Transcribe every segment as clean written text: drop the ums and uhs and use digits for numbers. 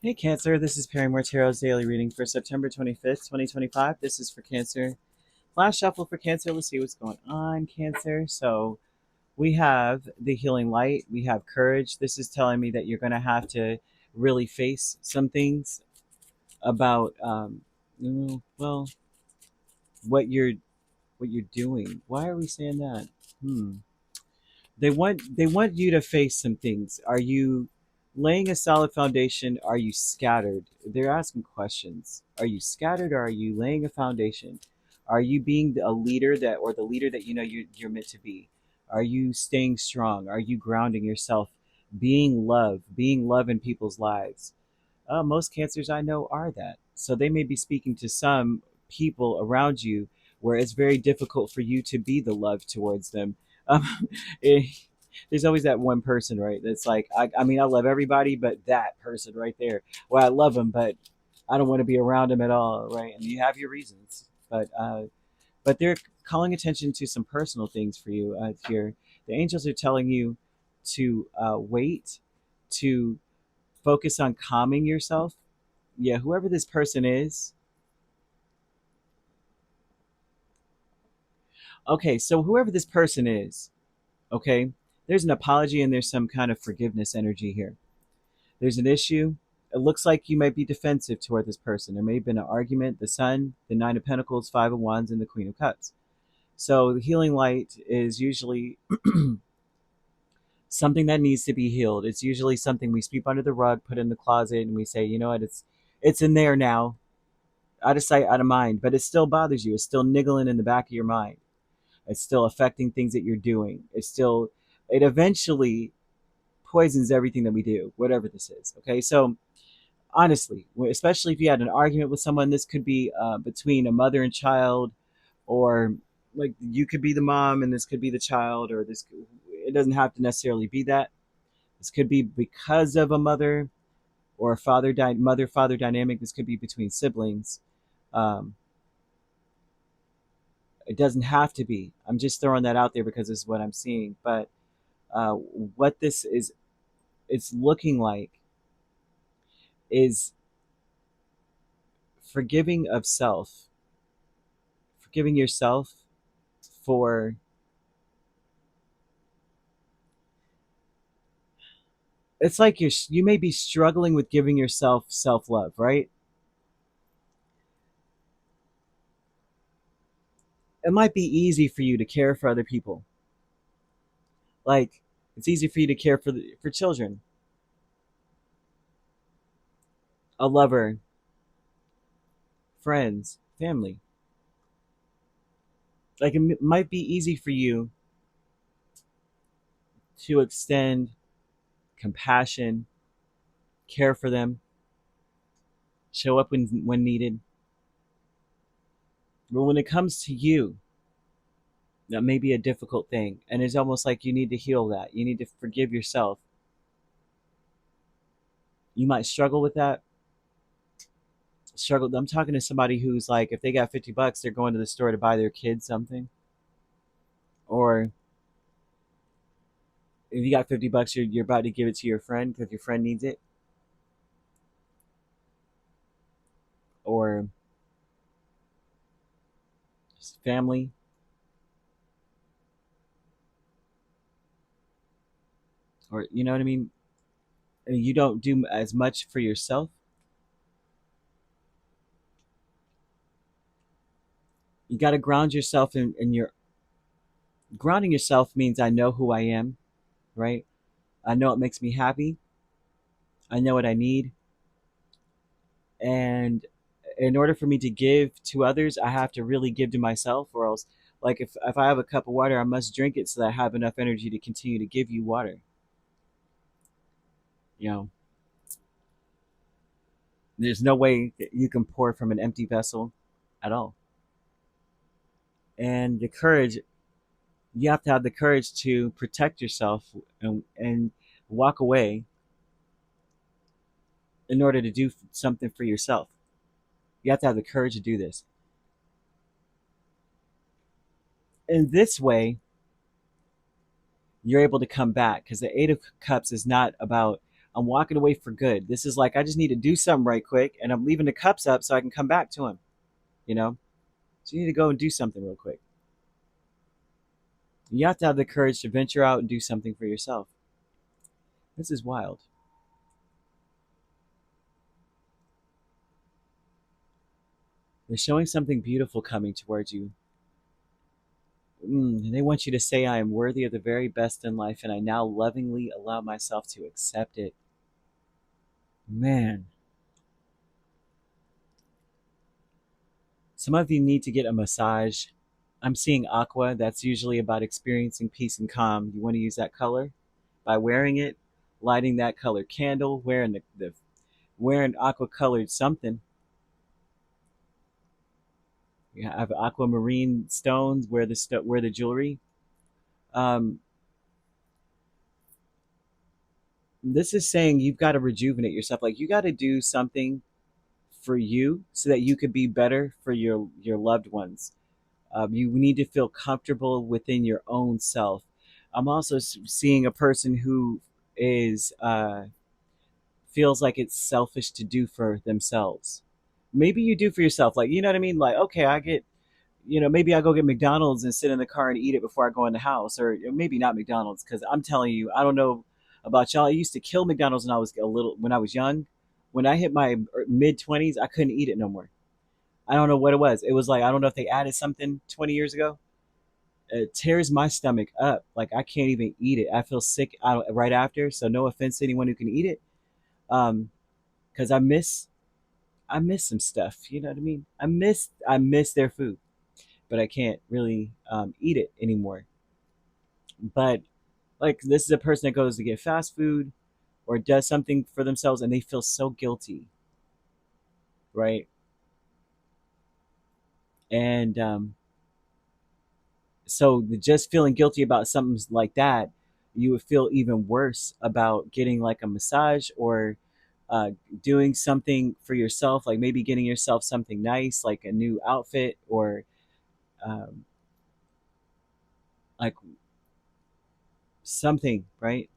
Hey Cancer, this is Perrymore Tarot's daily reading for September 25th, 2025. This is for Cancer. Last shuffle for Cancer. Let's see what's going on, Cancer. So we have the healing light. We have courage. This is telling me that you're going to have to really face some things about, well, what you're what you're doing. Why are we saying that? Hmm. They want you to face some things. Are you laying a solid foundation? Are you scattered? They're asking questions. Are you scattered or are you laying a foundation? Are you being a leader that or the leader that you know you're meant to be? Are you staying strong? Are you grounding yourself? Being love in people's lives. Most cancers I know are that. So they may be speaking to some people around you where it's very difficult for you to be the love towards them. Um, eh, there's always that one person, right? That's like, I mean, I love everybody, but that person right there. Well, I love them, but I don't want to be around them at all, right? And you have your reasons, but they're calling attention to some personal things for you here. The angels are telling you to wait, to focus on calming yourself. Yeah, whoever this person is. Okay, so whoever this person is, okay, there's an apology and there's some kind of forgiveness energy here. There's an issue. It looks like you might be defensive toward this person. There may have been an argument. The Sun, the Nine of Pentacles, Five of Wands, and the Queen of Cups. So the healing light is usually something that needs to be healed. It's usually something we sweep under the rug, put in the closet, and we say, you know what, it's in there now, out of sight, out of mind. But it still bothers you. It's still niggling in the back of your mind. It's still affecting things that you're doing. It eventually poisons everything that we do, whatever this is. Okay, so honestly, especially if you had an argument with someone, this could be between a mother and child, or like you could be the mom and this could be the child, or this. It doesn't have to necessarily be that. This could be because of a mother or a mother father dynamic. This could be between siblings. Um, it doesn't have to be. I'm just throwing that out there because this is what I'm seeing. But what this is, it's looking like is forgiving of self, forgiving yourself for. It's like you may be struggling with giving yourself self love, right? It might be easy for you to care for other people. Like it's easy for you to care for children, a lover, friends, family. Like might be easy for you to extend compassion, care for them, show up when needed. But when it comes to you, that may be a difficult thing, and it's almost like you need to heal that. You need to forgive yourself. You might struggle with that. Struggle. I'm talking to somebody who's like, if they got $50, they're going to the store to buy their kids something, or if you got $50, you're about to give it to your friend because your friend needs it, or just family, or you know what I mean. And you don't do as much for yourself. You got to ground yourself in your grounding yourself means I know who I am, right? I know what makes me happy. I know what I need, and in order for me to give to others, I have to really give to myself, or else, like if I have a cup of water, I must drink it so that I have enough energy to continue to give you water. You know, there's no way that you can pour from an empty vessel at all. And the courage, you have to have the courage to protect yourself and walk away in order to do something for yourself. You have to have the courage to do this. In this way, you're able to come back because the Eight of Cups is not about I'm walking away for good. This is like I just need to do something right quick, and I'm leaving the cups up so I can come back to him. You know, so you need to go and do something real quick. You have to have the courage to venture out and do something for yourself. This is wild. They're showing something beautiful coming towards you. And they want you to say, I am worthy of the very best in life, and I now lovingly allow myself to accept it. Man. Some of you need to get a massage. I'm seeing aqua. That's usually about experiencing peace and calm. You want to use that color by wearing it, lighting that colored candle, wearing the wearing aqua colored something. You have aquamarine stones. Wear the jewelry. Um, this is saying you've got to rejuvenate yourself. Like you got to do something for you so that you could be better for your loved ones. You need to feel comfortable within your own self. I'm also seeing a person who is feels like it's selfish to do for themselves. Maybe you do for yourself, like you know what I mean. Like okay, I get, maybe I go get McDonald's and sit in the car and eat it before I go in the house, or maybe not McDonald's because I'm telling you, I don't know about y'all. I used to kill McDonald's when I was young. When I hit my mid 20s, I couldn't eat it no more. I don't know what it was. It was like I don't know if they added something 20 years ago. It tears my stomach up. Like I can't even eat it. I feel sick right after. So no offense to anyone who can eat it, because I miss some stuff. You know what I mean? I miss their food, but I can't really eat it anymore. But like this is a person that goes to get fast food or does something for themselves, and they feel so guilty, right? And so just feeling guilty about something like that, you would feel even worse about getting like a massage or uh, doing something for yourself, like maybe getting yourself something nice, like a new outfit or um, like something, right?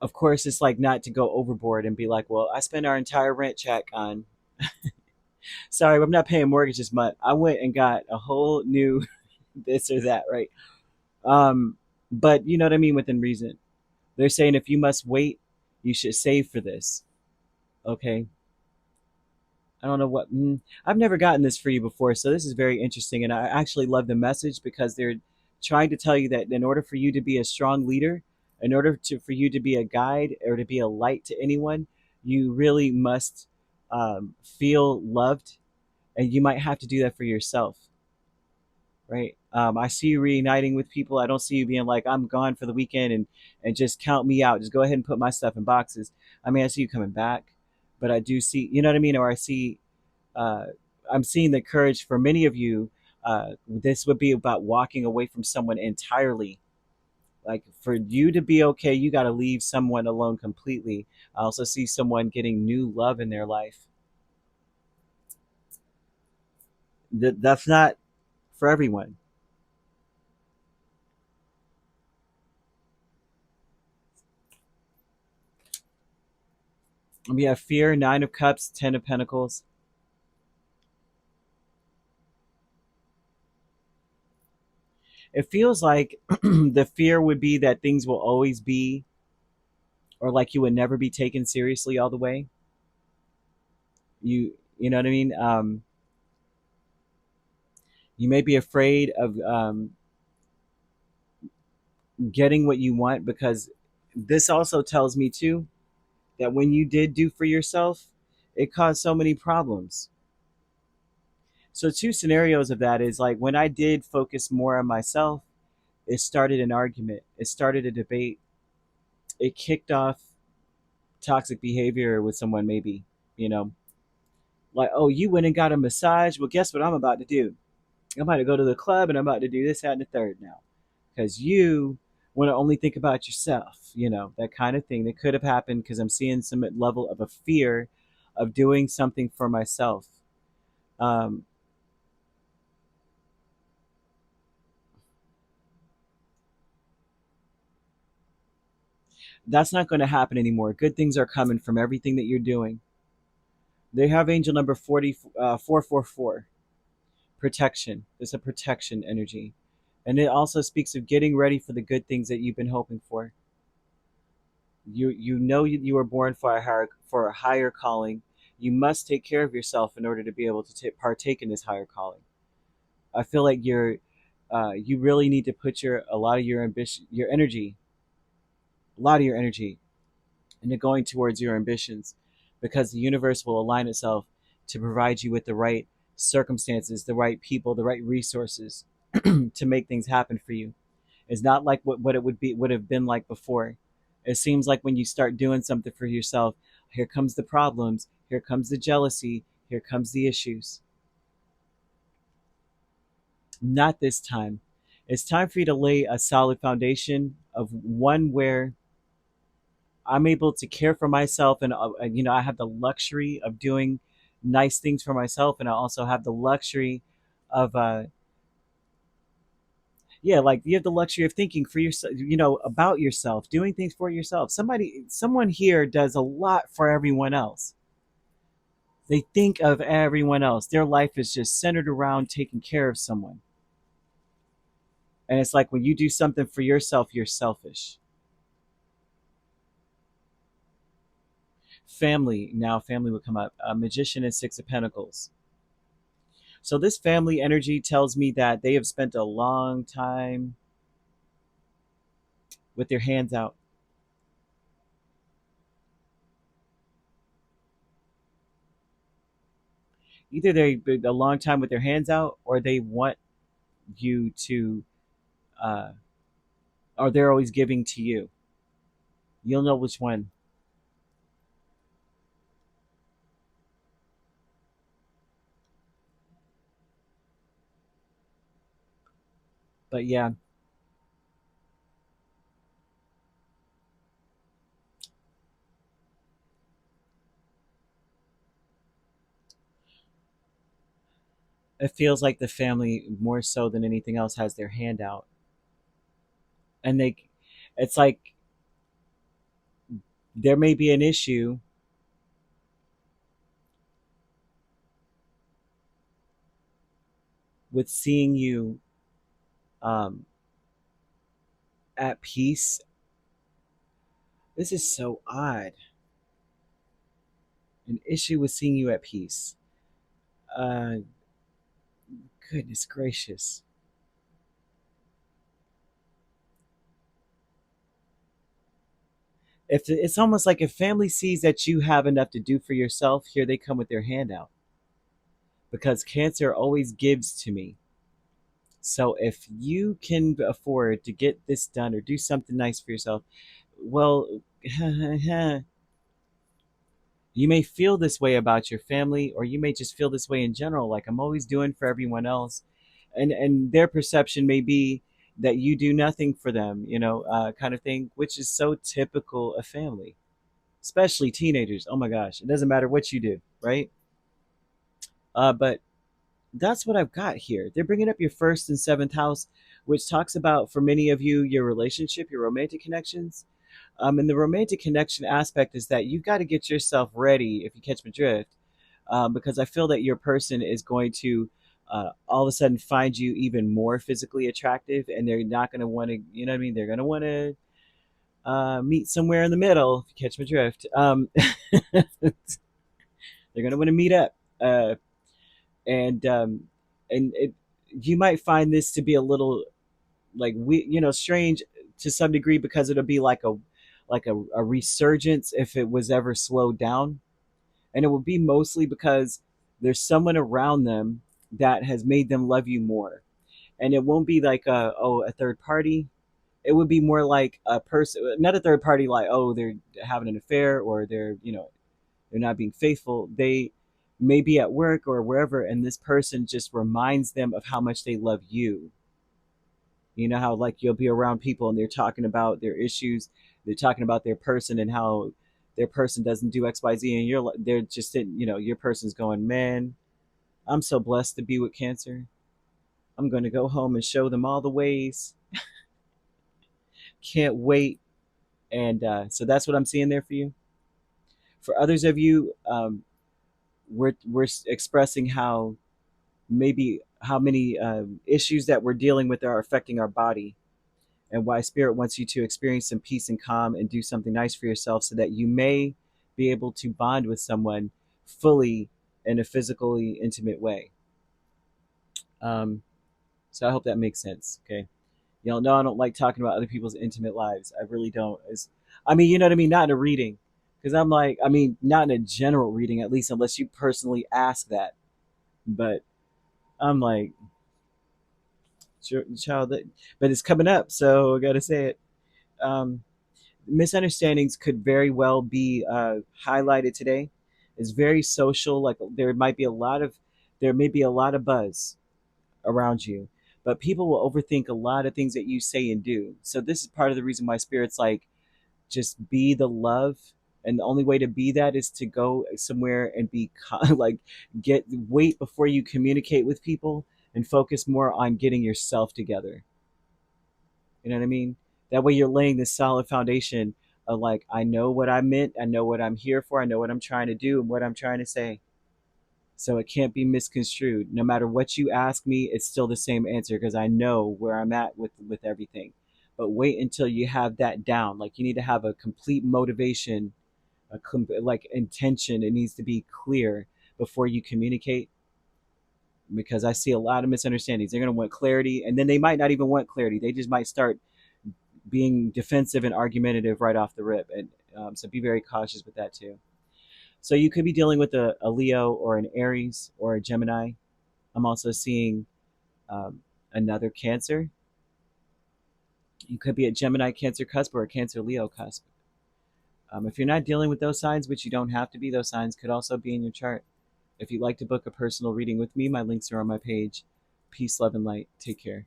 Of course, it's like not to go overboard and be like, well, I spent our entire rent check on, sorry, I'm not paying mortgage this month. I went and got a whole new this or that, right? Um, but you know what I mean within reason. They're saying if you must wait, you should save for this. Okay. I don't know what. I've never gotten this for you before, so this is very interesting. And I actually love the message because they're trying to tell you that in order for you to be a strong leader, in order for you to be a guide or to be a light to anyone, you really must feel loved. And you might have to do that for yourself, right? I see you reuniting with people. I don't see you being like, I'm gone for the weekend and just count me out. Just go ahead and put my stuff in boxes. I mean, I see you coming back, but I do see, you know what I mean? Or I see, uh, I'm seeing the courage for many of you. This would be about walking away from someone entirely. Like for you to be okay, you got to leave someone alone completely. I also see someone getting new love in their life. That's not for everyone. We have fear, Nine of Cups, Ten of Pentacles. It feels like the fear would be that things will always be, or like you would never be taken seriously all the way. You know what I mean? You may be afraid of getting what you want because this also tells me too that when you did do for yourself, it caused so many problems. So two scenarios of that is like when I did focus more on myself, it started an argument. It started a debate. It kicked off toxic behavior with someone maybe, you know, like, oh, you went and got a massage. Well, guess what I'm about to do? I'm about to go to the club and I'm about to do this, that, and the third now. Because you want to only think about yourself, that kind of thing that could have happened because I'm seeing some level of a fear of doing something for myself. Um, That's not going to happen anymore. Good things are coming from everything that you're doing. They have angel number 444, protection. It's a protection energy. And it also speaks of getting ready for the good things that you've been hoping for. You know you were born for a higher calling. You must take care of yourself in order to be able to partake in this higher calling. I feel like you really need to put a lot of your ambition, your energy, a lot of your energy into going towards your ambitions, because the universe will align itself to provide you with the right circumstances, the right people, the right resources to make things happen for you. It's not like what it would have been like before. It seems like when you start doing something for yourself, here comes the problems, here comes the jealousy, here comes the issues. Not this time. It's time for you to lay a solid foundation of one where I'm able to care for myself, and I have the luxury of doing nice things for myself, and I also have the luxury of yeah, like you have the luxury of thinking for yourself, about yourself, doing things for yourself. Someone here does a lot for everyone else. They think of everyone else. Their life is just centered around taking care of someone. And it's like when you do something for yourself, you're selfish. Family, now family will come up. A magician and Six of Pentacles. So this family energy tells me that they have spent a long time with their hands out. Either they a long time with their hands out, or they want you to, uh, or they're always giving to you. You'll know which one. But yeah, it feels like the family more so than anything else has their hand out, and it's like there may be an issue with seeing you um, at peace. This is so odd. An issue with seeing you at peace. Uh, Goodness gracious. If it's almost like if family sees that you have enough to do for yourself, here they come with their hand out, because Cancer always gives to me. So if you can afford to get this done or do something nice for yourself, well, you may feel this way about your family, or you may just feel this way in general, like I'm always doing for everyone else, and their perception may be that you do nothing for them, kind of thing, which is so typical of family, especially teenagers. Oh my gosh, it doesn't matter what you do, right? But that's what I've got here. They're bringing up your first and seventh house, which talks about, for many of you, your relationship, your romantic connections. And the romantic connection aspect is that you've got to get yourself ready, if you catch my drift, because I feel that your person is going to all of a sudden find you even more physically attractive, and they're not going to want to, you know what I mean? They're going to want to meet somewhere in the middle, if you catch my drift. They're going to want to meet up. And and it, you might find this to be a little like strange to some degree, because it'll be like a resurgence if it was ever slowed down, and it will be mostly because there's someone around them that has made them love you more, and it won't be like a third party. It would be more like a person, not a third party, like, oh, they're having an affair, or they're not being faithful. They may be at work or wherever, and this person just reminds them of how much they love you. You know how, like, you'll be around people and they're talking about their issues, they're talking about their person and how their person doesn't do XYZ, and they're just in, your person's going, man, I'm so blessed to be with Cancer. I'm going to go home and show them all the ways. Can't wait. And so that's what I'm seeing there for you. For others of you, we're expressing how maybe how many issues that we're dealing with are affecting our body, and why spirit wants you to experience some peace and calm and do something nice for yourself so that you may be able to bond with someone fully in a physically intimate way. um, so I hope that makes sense. Okay. You know, I don't like talking about other people's intimate lives. I really don't. I mean, you know what I mean? Not in a reading. Because I'm like, I mean, not in a general reading, at least, unless you personally ask that. But I'm like, child, but it's coming up, so I got to say it. Um, Misunderstandings could very well be highlighted today. It's very social. Like there may be a lot of buzz around you, but people will overthink a lot of things that you say and do. So this is part of the reason why spirit's like, just be the love, and the only way to be that is to go somewhere and be like, get wait before you communicate with people and focus more on getting yourself together. You know what I mean? That way you're laying this solid foundation of like, I know what I meant, I know what I'm here for, I know what I'm trying to do and what I'm trying to say. So it can't be misconstrued. No matter what you ask me, it's still the same answer because I know where I'm at with everything. But wait until you have that down. Like, you need to have a complete motivation, like intention. It needs to be clear before you communicate, because I see a lot of misunderstandings. They're going to want clarity, and then they might not even want clarity. They just might start being defensive and argumentative right off the rip. And so be very cautious with that too. So you could be dealing with a Leo or an Aries or a Gemini. I'm also seeing another Cancer. You could be a Gemini Cancer cusp or a Cancer Leo cusp. If you're not dealing with those signs, which you don't have to be, those signs could also be in your chart. If you'd like to book a personal reading with me, my links are on my page. Peace, love, and light. Take care.